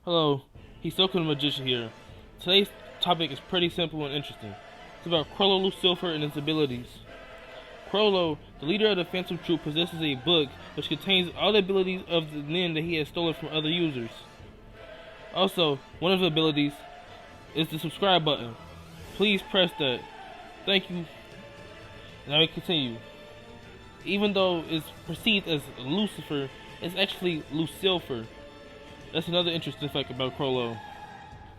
Hello, Hisoka the Magician here. Today's topic is pretty simple and interesting. It's about Chrollo Lucifer and his abilities. Chrollo, the leader of the Phantom Troop, possesses a book which contains all the abilities of the nin that he has stolen from other users. Also, one of the abilities is the subscribe button. Please press that. Thank you. Now we continue. Even though it's perceived as Lucifer, it's actually Lucifer. That's another interesting fact about Chrollo.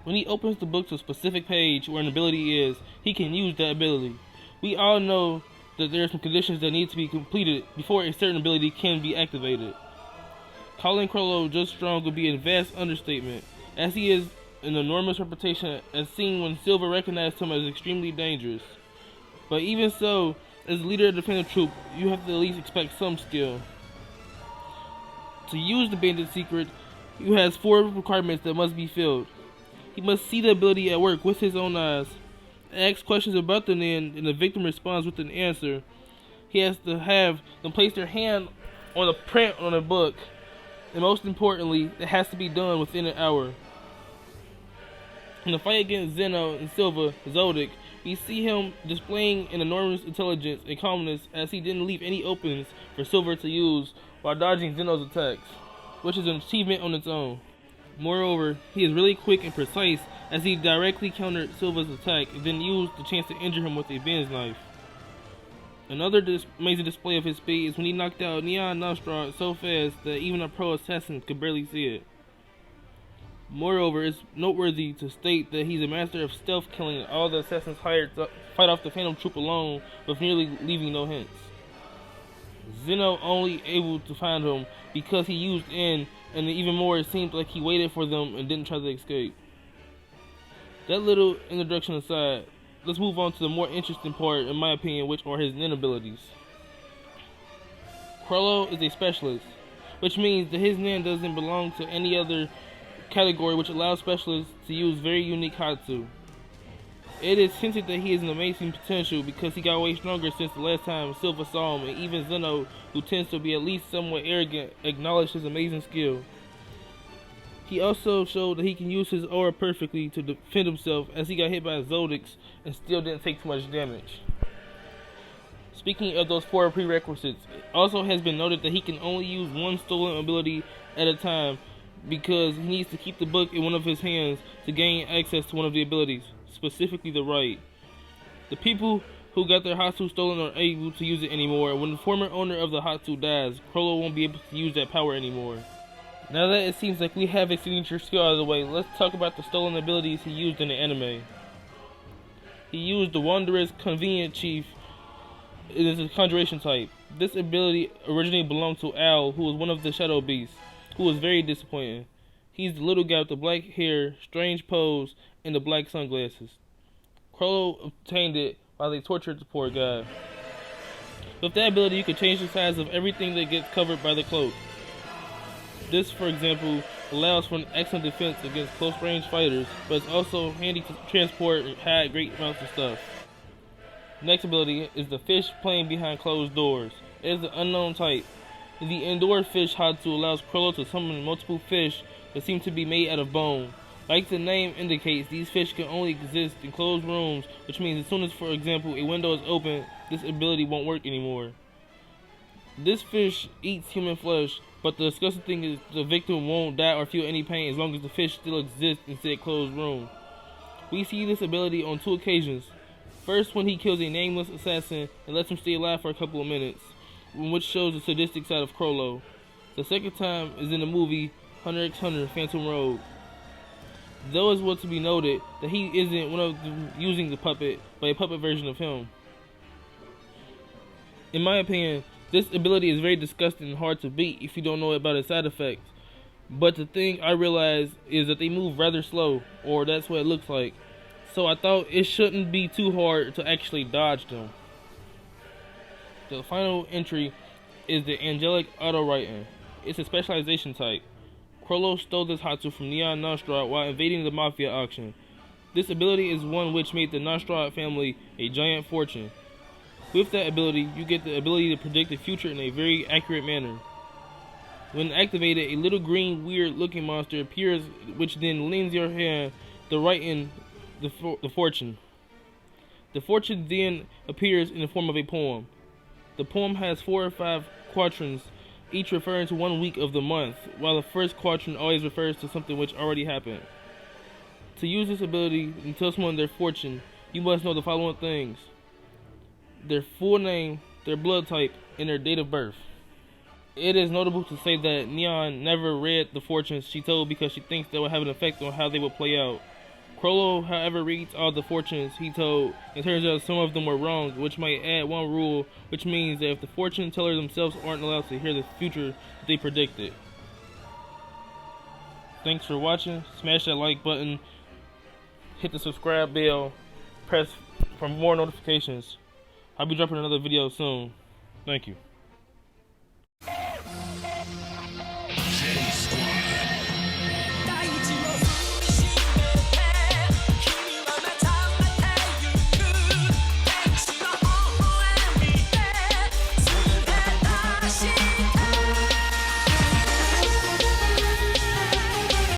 When he opens the book to a specific page where an ability is, he can use that ability. We all know that there are some conditions that need to be completed before a certain ability can be activated. Calling Chrollo just strong would be a vast understatement, as he is an enormous reputation as seen when Silver recognized him as extremely dangerous. But even so, as leader of the Phantom Troop, you have to at least expect some skill. To use the bandit secret, he has 4 requirements that must be filled. He must see the ability at work with his own eyes, ask questions about the nin, and the victim responds with an answer. He has to have them place their hand on the print on the book, and most importantly, it has to be done within an hour. In the fight against Zeno and Silva, Zodic, we see him displaying an enormous intelligence and calmness as he didn't leave any openings for Silver to use while dodging Zeno's attacks, which is an achievement on its own. Moreover, he is really quick and precise as he directly countered Silva's attack and then used the chance to injure him with a Ben's knife. Another amazing display of his speed is when he knocked out Neon Nostra so fast that even a pro assassin could barely see it. Moreover, it's noteworthy to state that he's a master of stealth killing all the assassins hired to fight off the Phantom Troop alone with nearly leaving no hints. Zeno only able to find him because he used in, and even more it seemed like he waited for them and didn't try to escape. That little introduction aside, let's move on to the more interesting part in my opinion, which are his nin abilities. Chrollo is a specialist, which means that his nin doesn't belong to any other category, which allows specialists to use very unique Hatsu. It is hinted that he has an amazing potential because he got way stronger since the last time Silva saw him, and even Zeno, who tends to be at least somewhat arrogant, acknowledged his amazing skill. He also showed that he can use his aura perfectly to defend himself as he got hit by Zodics and still didn't take too much damage. Speaking of those 4 prerequisites, it also has been noted that he can only use one stolen ability at a time because he needs to keep the book in one of his hands to gain access to one of the abilities, specifically the right. The people who got their Hatsu stolen aren't able to use it anymore. When the former owner of the Hatsu dies, Chrollo won't be able to use that power anymore. Now that it seems like we have a signature skill out of the way, let's talk about the stolen abilities he used in the anime. He used the Wondrous Convenient Chief. It is a conjuration type. This ability originally belonged to Al, who was one of the Shadow Beasts, who was very disappointing. He's the little guy with the black hair, strange pose, and the black sunglasses. Chrollo obtained it while they tortured the poor guy. With that ability, you can change the size of everything that gets covered by the cloak. This, for example, allows for an excellent defense against close-range fighters, but it's also handy to transport and hide great amounts of stuff. The next ability is the fish playing behind closed doors. It is an unknown type. The indoor fish Hatsu allows Chrollo to summon multiple fish that seem to be made out of bone. Like the name indicates, these fish can only exist in closed rooms, which means as soon as, for example, a window is open, this ability won't work anymore. This fish eats human flesh, but the disgusting thing is the victim won't die or feel any pain as long as the fish still exists in said closed room. We see this ability on 2 occasions. First, when he kills a nameless assassin and lets him stay alive for a couple of minutes, which shows the sadistic side of Chrollo. The second time is in the movie Hunter x Hunter Phantom Rogue. Though it's what to be noted that he isn't one of them using the puppet, but a puppet version of him. In my opinion, this ability is very disgusting and hard to beat if you don't know about its side effects. But the thing I realized is that they move rather slow, or that's what it looks like. So I thought it shouldn't be too hard to actually dodge them. The final entry is the Angelic Auto-Writing. It's a specialization type. Chrollo stole this Hatsu from Neon Nostra while invading the Mafia auction. This ability is one which made the Nostra family a giant fortune. With that ability, you get the ability to predict the future in a very accurate manner. When activated, a little green, weird-looking monster appears, which then lends your hand the writing the fortune. The fortune then appears in the form of a poem. The poem has 4 or 5 quatrains, each referring to 1 week of the month, while the first quatrain always refers to something which already happened. To use this ability and tell someone their fortune, you must know the following things: their full name, their blood type, and their date of birth. It is notable to say that Neon never read the fortunes she told because she thinks that would have an effect on how they would play out. Chrollo, however, reads all the fortunes he told, and turns out some of them were wrong, which might add one rule, which means that if the fortune tellers themselves aren't allowed to hear the future that they predicted. Thanks for watching. Smash that like button, hit the subscribe bell, press for more notifications. I'll be dropping another video soon. Thank you.